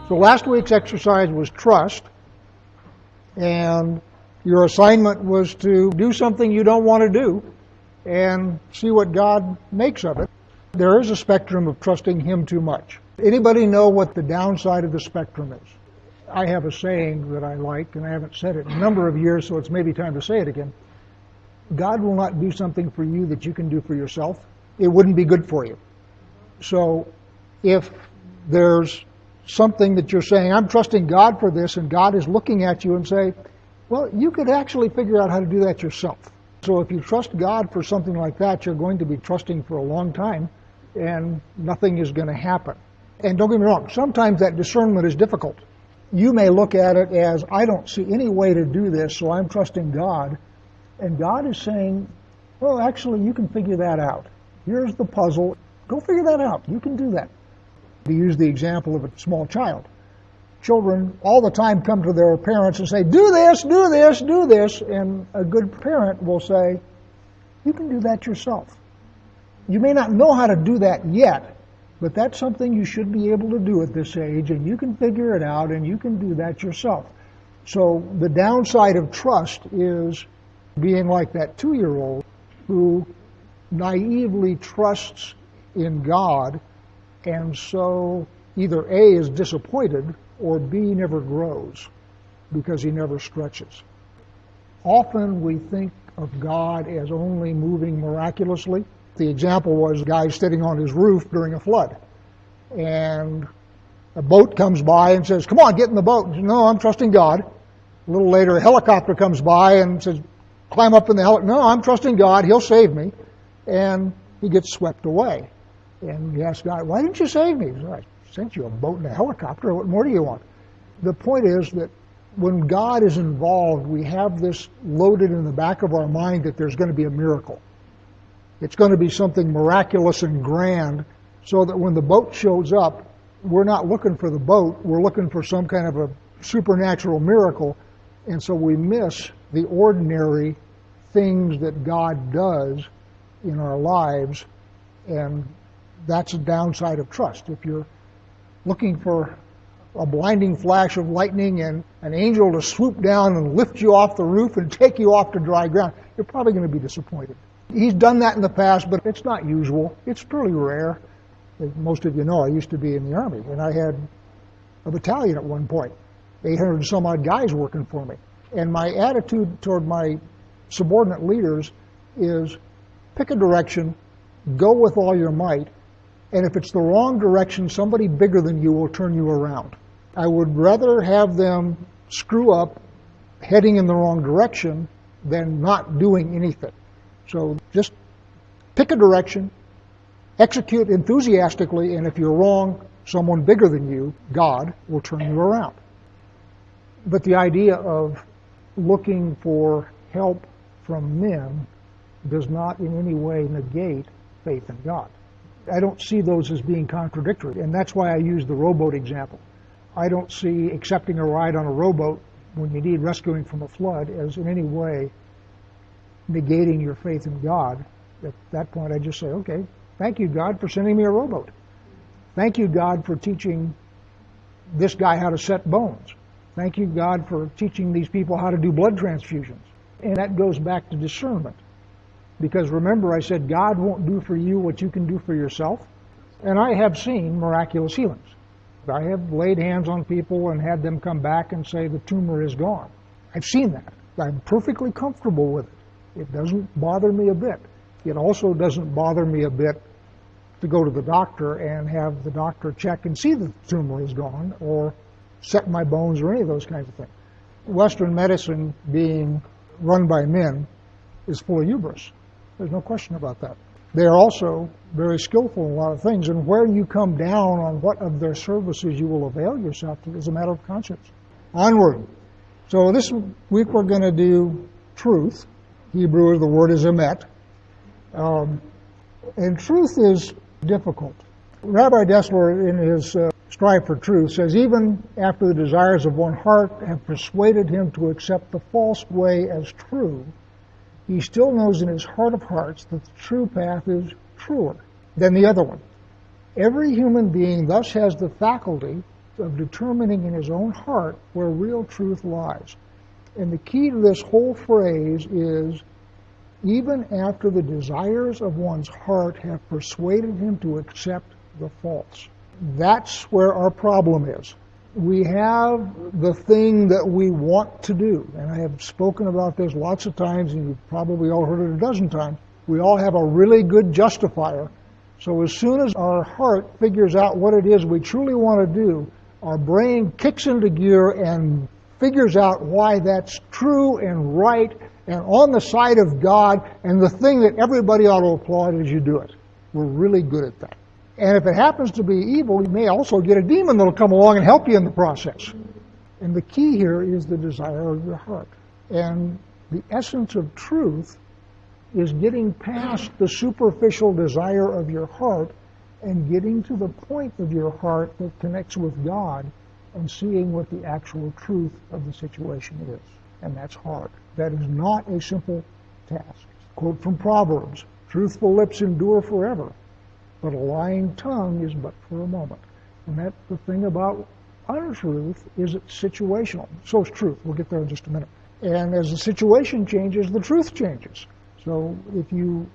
So last week's exercise was trust, and your assignment was to do something you don't want to do and see what God makes of it. There is a spectrum of trusting Him too much. Anybody know what the downside of the spectrum is? I have a saying that I like, and I haven't said it in a number of years, so it's maybe time to say it again. God will not do something for you that you can do for yourself. It wouldn't be good for you. So if there's something that you're saying, I'm trusting God for this, and God is looking at you and say, well, you could actually figure out how to do that yourself. So if you trust God for something like that, you're going to be trusting for a long time, and nothing is going to happen. And don't get me wrong, sometimes that discernment is difficult. You may look at it as, I don't see any way to do this, so I'm trusting God. And God is saying, well, actually, you can figure that out. Here's the puzzle. Go figure that out. You can do that. To use the example of a small child. Children all the time come to their parents and say, do this, do this, do this. And a good parent will say, you can do that yourself. You may not know how to do that yet, but that's something you should be able to do at this age, and you can figure it out, and you can do that yourself. So the downside of trust is being like that 2-year-old who naively trusts in God, and so either A, is disappointed, or B, never grows because he never stretches. Often we think of God as only moving miraculously. The example was a guy sitting on his roof during a flood, and a boat comes by and says, come on, get in the boat. He says, no, I'm trusting God. A little later, a helicopter comes by and says, climb up in the helicopter. No, I'm trusting God. He'll save me. And he gets swept away. And he asks God, why didn't you save me? He says, I sent you a boat and a helicopter. What more do you want? The point is that when God is involved, we have this loaded in the back of our mind that there's going to be a miracle. It's going to be something miraculous and grand, so that when the boat shows up, we're not looking for the boat, we're looking for some kind of a supernatural miracle, and so we miss the ordinary things that God does in our lives, and that's a downside of trust. If you're looking for a blinding flash of lightning and an angel to swoop down and lift you off the roof and take you off to dry ground, you're probably going to be disappointed. He's done that in the past, but it's not usual. It's pretty rare. As most of you know, I used to be in the Army, and I had a battalion at one point, 800 and some odd guys working for me. And my attitude toward my subordinate leaders is pick a direction, go with all your might, and if it's the wrong direction, somebody bigger than you will turn you around. I would rather have them screw up heading in the wrong direction than not doing anything. So just pick a direction, execute enthusiastically, and if you're wrong, someone bigger than you, God, will turn you around. But the idea of looking for help from men does not in any way negate faith in God. I don't see those as being contradictory, and that's why I use the rowboat example. I don't see accepting a ride on a rowboat when you need rescuing from a flood as in any way negating your faith in God. At that point, I just say, okay, thank you, God, for sending me a rowboat. Thank you, God, for teaching this guy how to set bones. Thank you, God, for teaching these people how to do blood transfusions. And that goes back to discernment. Because remember, I said God won't do for you what you can do for yourself. And I have seen miraculous healings. I have laid hands on people and had them come back and say the tumor is gone. I've seen that. I'm perfectly comfortable with it. It doesn't bother me a bit. It also doesn't bother me a bit to go to the doctor and have the doctor check and see the tumor is gone or set my bones or any of those kinds of things. Western medicine, being run by men, is full of hubris. There's no question about that. They are also very skillful in a lot of things, and where you come down on what of their services you will avail yourself to is a matter of conscience. Onward. So this week we're going to do truth. Hebrew, the word is emet. And truth is difficult. Rabbi Dessler, in his strive for truth, says, even after the desires of one heart have persuaded him to accept the false way as true, he still knows in his heart of hearts that the true path is truer than the other one. Every human being thus has the faculty of determining in his own heart where real truth lies. And the key to this whole phrase is, even after the desires of one's heart have persuaded him to accept the false. That's where our problem is. We have the thing that we want to do, and I have spoken about this lots of times, and you've probably all heard it a dozen times. We all have a really good justifier. So as soon as our heart figures out what it is we truly want to do, our brain kicks into gear and figures out why that's true and right and on the side of God, and the thing that everybody ought to applaud as you do it. We're really good at that. And if it happens to be evil, you may also get a demon that'll come along and help you in the process. And the key here is the desire of your heart. And the essence of truth is getting past the superficial desire of your heart and getting to the point of your heart that connects with God and seeing what the actual truth of the situation is. And that's hard. That is not a simple task. Quote from Proverbs, "Truthful lips endure forever, but a lying tongue is but for a moment." And that's the thing about untruth, is it's situational. So is truth. We'll get there in just a minute. And as the situation changes, the truth changes. So if you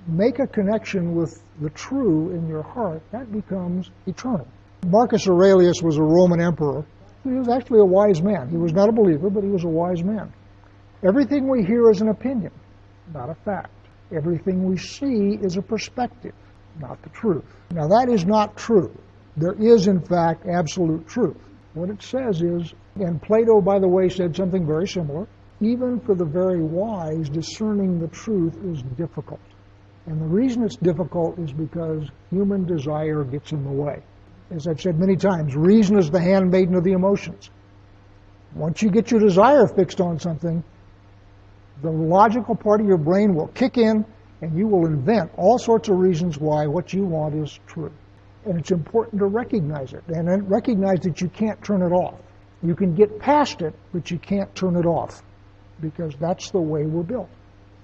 make a connection with the true in your heart, that becomes eternal. Marcus Aurelius was a Roman emperor. He was actually a wise man. He was not a believer, but he was a wise man. Everything we hear is an opinion, not a fact. Everything we see is a perspective, not the truth. Now that is not true. There is, in fact, absolute truth. What it says is, and Plato, by the way, said something very similar, even for the very wise, discerning the truth is difficult. And the reason it's difficult is because human desire gets in the way. As I've said many times, reason is the handmaiden of the emotions. Once you get your desire fixed on something, the logical part of your brain will kick in and you will invent all sorts of reasons why what you want is true. And it's important to recognize it, and then recognize that you can't turn it off. You can get past it, but you can't turn it off, because that's the way we're built.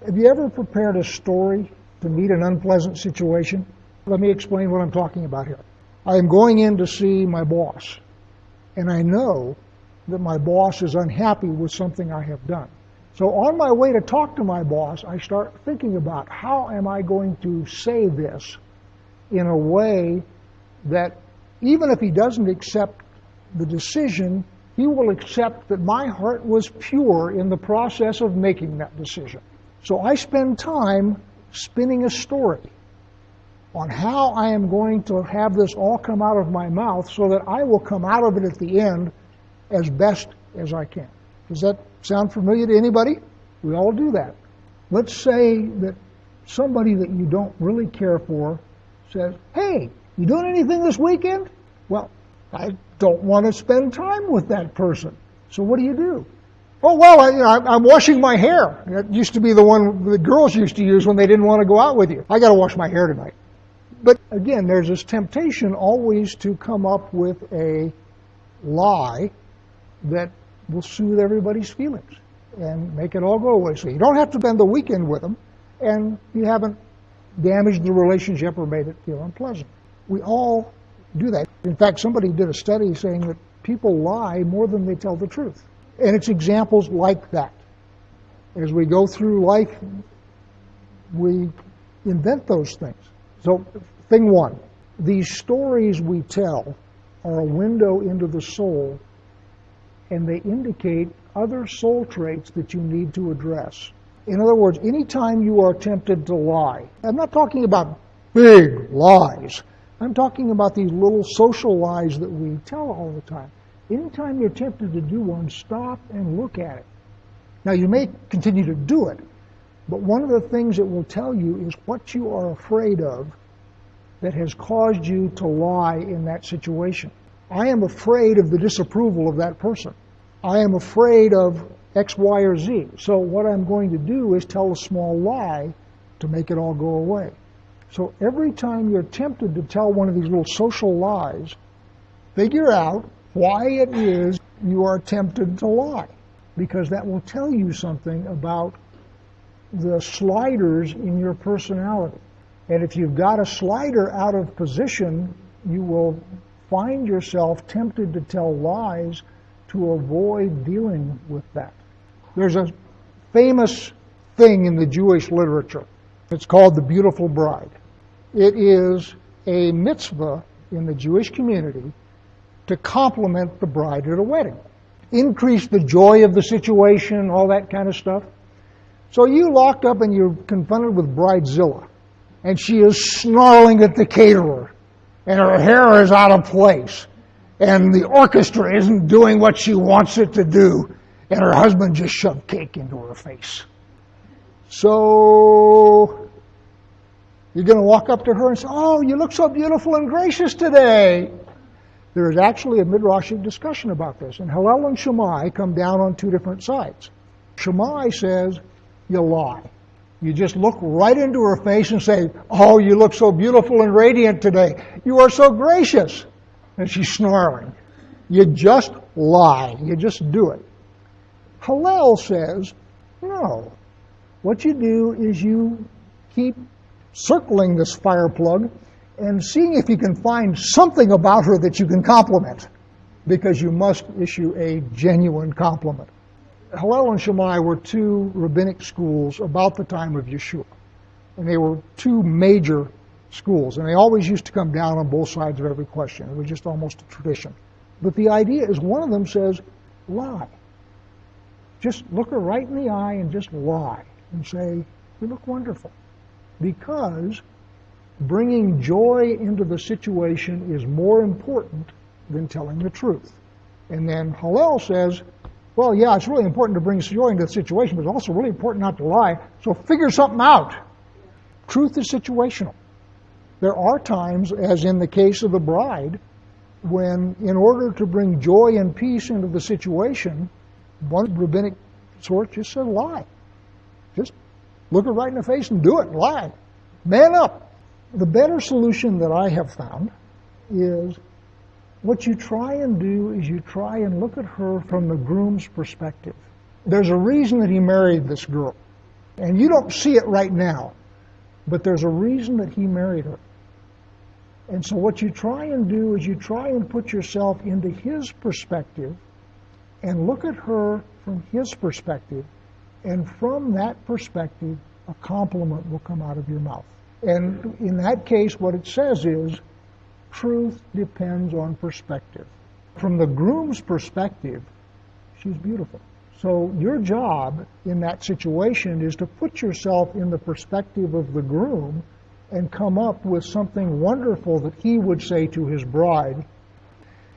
Have you ever prepared a story to meet an unpleasant situation? Let me explain what I'm talking about here. I am going in to see my boss, and I know that my boss is unhappy with something I have done. So on my way to talk to my boss, I start thinking about how am I going to say this in a way that even if he doesn't accept the decision, he will accept that my heart was pure in the process of making that decision. So I spend time spinning a story on how I am going to have this all come out of my mouth so that I will come out of it at the end as best as I can. Does that sound familiar to anybody? We all do that. Let's say that somebody that you don't really care for says, "Hey, you doing anything this weekend?" Well, I don't want to spend time with that person. So what do? "Oh, well, I'm washing my hair." That used to be the one the girls used to use when they didn't want to go out with you. "I got to wash my hair tonight." But again, there's this temptation always to come up with a lie that will soothe everybody's feelings and make it all go away. So you don't have to spend the weekend with them, and you haven't damaged the relationship or made it feel unpleasant. We all do that. In fact, somebody did a study saying that people lie more than they tell the truth. And it's examples like that. As we go through life, we invent those things. So, thing one, these stories we tell are a window into the soul, and they indicate other soul traits that you need to address. In other words, anytime you are tempted to lie, I'm not talking about big lies. I'm talking about these little social lies that we tell all the time. Anytime you're tempted to do one, stop and look at it. Now, you may continue to do it, but one of the things it will tell you is what you are afraid of that has caused you to lie in that situation. I am afraid of the disapproval of that person. I am afraid of X, Y, or Z. So what I'm going to do is tell a small lie to make it all go away. So every time you're tempted to tell one of these little social lies, Figure out why it is you are tempted to lie, because that will tell you something about the sliders in your personality. And if you've got a slider out of position, you will find yourself tempted to tell lies to avoid dealing with that. There's a famous thing in the Jewish literature. It's called the beautiful bride. It is a mitzvah in the Jewish community to compliment the bride at a wedding. Increase the joy of the situation, all that kind of stuff. So you locked up and you're confronted with Bridezilla, and she is snarling at the caterer, and her hair is out of place, and the orchestra isn't doing what she wants it to do, and her husband just shoved cake into her face. So you're going to walk up to her and say, "Oh, you look so beautiful and gracious today." There is actually a midrashic discussion about this, and Hillel and Shammai come down on two different sides. Shammai says, you lie. You just look right into her face and say, "Oh, you look so beautiful and radiant today. You are so gracious." And she's snarling. You just lie. You just do it. Hillel says, no. What you do is you keep circling this fire plug and seeing if you can find something about her that you can compliment, because you must issue a genuine compliment. Hillel and Shammai were two rabbinic schools about the time of Yeshua. And they were two major schools. And they always used to come down on both sides of every question. It was just almost a tradition. But the idea is one of them says, lie. Just look her right in the eye and just lie. And say, "You look wonderful." Because bringing joy into the situation is more important than telling the truth. And then Hillel says, well, yeah, it's really important to bring joy into the situation, but it's also really important not to lie, so figure something out. Truth is situational. There are times, as in the case of the bride, when in order to bring joy and peace into the situation, one rabbinic source just said lie. Just look her right in the face and do it, lie. Man up. The better solution that I have found is what you try and do is you try and look at her from the groom's perspective. There's a reason that he married this girl. And you don't see it right now, but there's a reason that he married her. And so what you try and do is you try and put yourself into his perspective and look at her from his perspective. And from that perspective, a compliment will come out of your mouth. And in that case, what it says is, truth depends on perspective. From the groom's perspective, she's beautiful. So your job in that situation is to put yourself in the perspective of the groom and come up with something wonderful that he would say to his bride.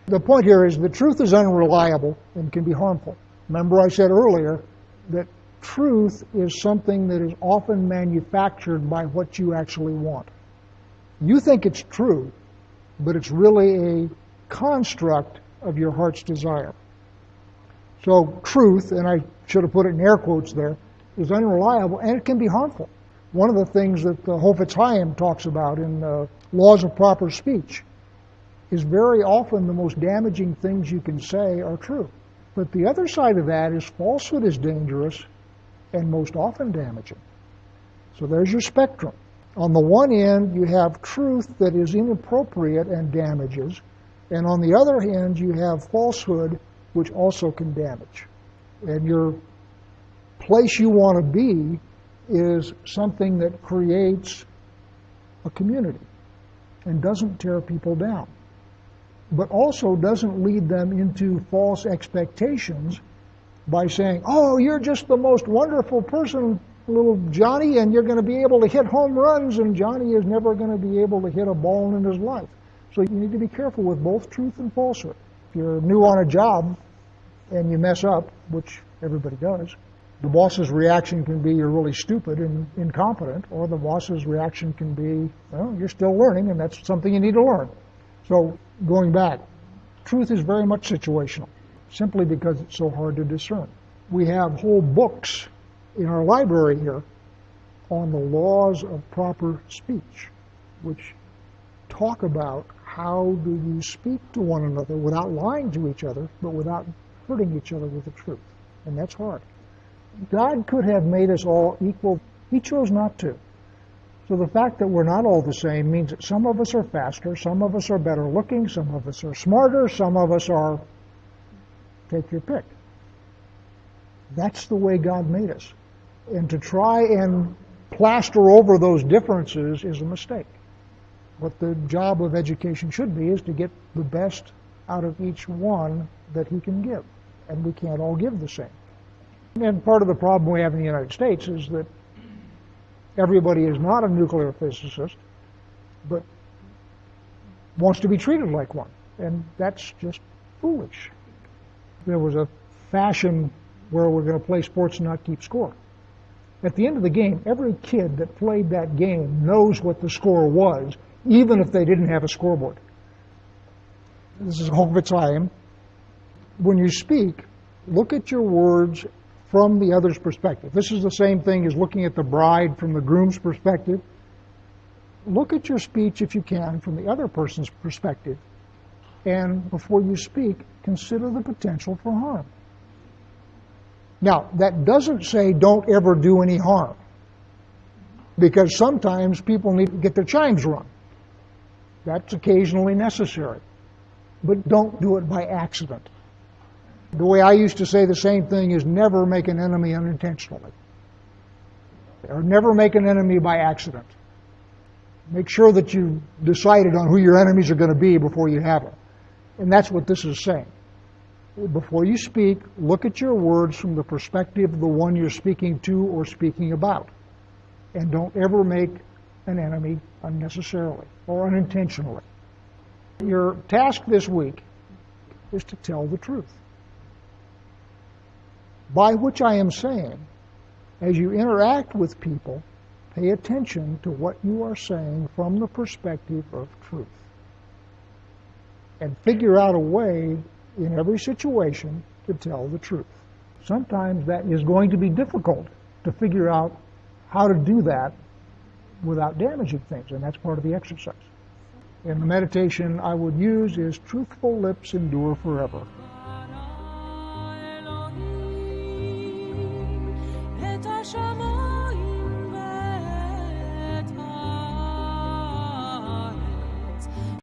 The point here is the truth is unreliable and can be harmful. Remember I said earlier that truth is something that is often manufactured by what you actually want. You think it's true, but it's really a construct of your heart's desire. So truth, and I should have put it in air quotes there, is unreliable and it can be harmful. One of the things that the Hofetz Chaim talks about in Laws of Proper Speech is very often the most damaging things you can say are true. But the other side of that is falsehood is dangerous and most often damaging. So there's your spectrum. On the one end, you have truth that is inappropriate and damages, and on the other hand, you have falsehood, which also can damage. And your place you want to be is something that creates a community and doesn't tear people down, but also doesn't lead them into false expectations by saying, "Oh, you're just the most wonderful person, little Johnny, and you're going to be able to hit home runs," and Johnny is never going to be able to hit a ball in his life. So you need to be careful with both truth and falsehood. If you're new on a job and you mess up, which everybody does, the boss's reaction can be you're really stupid and incompetent, or the boss's reaction can be, well, you're still learning and that's something you need to learn. So going back, truth is very much situational, simply because it's so hard to discern. We have whole books in our library here on the laws of proper speech, which talk about how do you speak to one another without lying to each other, but without hurting each other with the truth? And that's hard. God could have made us all equal. He chose not to. So the fact that we're not all the same means that some of us are faster, some of us are better looking, some of us are smarter, some of us are, take your pick. That's the way God made us. And to try and plaster over those differences is a mistake. What the job of education should be is to get the best out of each one that he can give. And we can't all give the same. And part of the problem we have in the United States is that everybody is not a nuclear physicist, but wants to be treated like one. And that's just foolish. There was a fashion where we're going to play sports and not keep score. At the end of the game, every kid that played that game knows what the score was, even if they didn't have a scoreboard. This is Hochwitzheim. When you speak, look at your words from the other's perspective. This is the same thing as looking at the bride from the groom's perspective. Look at your speech, if you can, from the other person's perspective. And before you speak, consider the potential for harm. Now, that doesn't say don't ever do any harm, because sometimes people need to get their chimes rung. That's occasionally necessary. But don't do it by accident. The way I used to say the same thing is never make an enemy unintentionally. Or never make an enemy by accident. Make sure that you decided on who your enemies are going to be before you have them. And that's what this is saying. Before you speak, look at your words from the perspective of the one you're speaking to or speaking about. And don't ever make an enemy unnecessarily or unintentionally. Your task this week is to tell the truth. By which I am saying, as you interact with people, pay attention to what you are saying from the perspective of truth. And figure out a way in every situation to tell the truth. Sometimes that is going to be difficult to figure out how to do that without damaging things, and that's part of the exercise. And the meditation I would use is truthful lips endure forever.